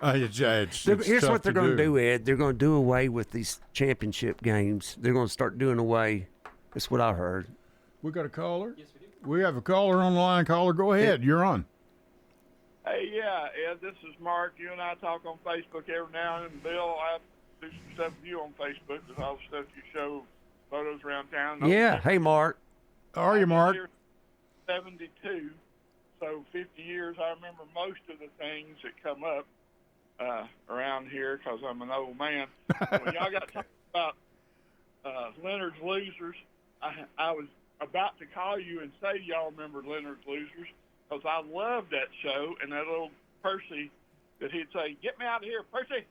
It's Here's tough what they're to going to do, Ed. They're going to do away with these championship games. They're going to start doing away. That's what I heard. We got a caller? Yes, we do. We have a caller on the line. Caller, go ahead. You're on. Hey, yeah, Ed, this is Mark. You and I talk on Facebook every now and then. Bill, I do some stuff with you on Facebook with all the stuff you show, photos around town. Yeah. Hey, Mark. How are you, Mark? 72, so 50 years. I remember most of the things that come up around here because I'm an old man. When y'all got talking about Leonard's Losers, I was about to call you and say y'all remember Leonard's Losers because I loved that show and that little Percy that he'd say, "Get me out of here, Percy."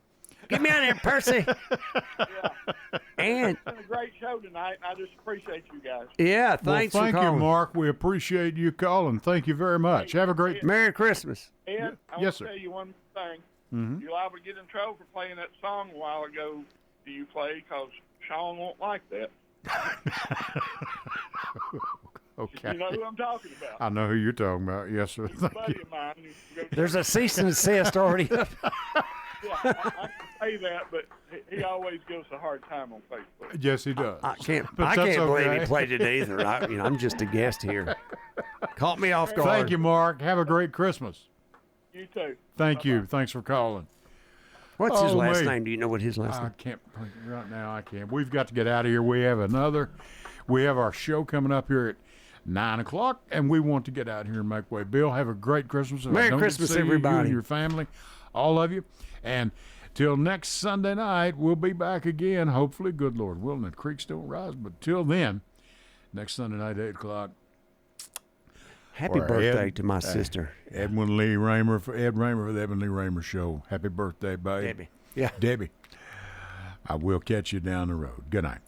Get me out of here, Percy. Yeah. And It's been a great show tonight, and I just appreciate you guys. yeah, thanks Well, thank for you, calling. Mark. We appreciate you calling. Thank you very much. Have a great. Merry Christmas. And I Yes, want sir. to tell you one thing. Mhm. You're liable to get in trouble for playing that song a while ago. Do you play? Because Sean won't like that. Okay. You know who I'm talking about. I know who you're talking about. Yes, sir. He's a Thank buddy you. of mine. There's a cease and desist already up. Yeah, I can say that, but he always gives a hard time on Facebook. Yes, he does. I can't But that's believe okay. he played it either. I'm just a guest here. Caught me off guard. Thank you, Mark. Have a great Christmas. You too. Thank you. Thanks for calling. What's his Oh, last me. name? Do you know what his last I name? can't right now. I can't. We've got to get out of here. We have our show coming up here at 9:00, and we want to get out here and make way. Bill, have a great Christmas. If I Merry don't get to Christmas, see you everybody. and your family, all of you, and till next Sunday night, we'll be back again. Hopefully, good Lord willing, the creeks don't rise. But till then, next Sunday night, 8:00. Happy Or birthday Ed- to my sister. Edwin Lee Raymer for Ed Raymer for the Edwin Lee Raymer Show. Happy birthday, babe. Debbie. Yeah. Debbie. I will catch you down the road. Good night.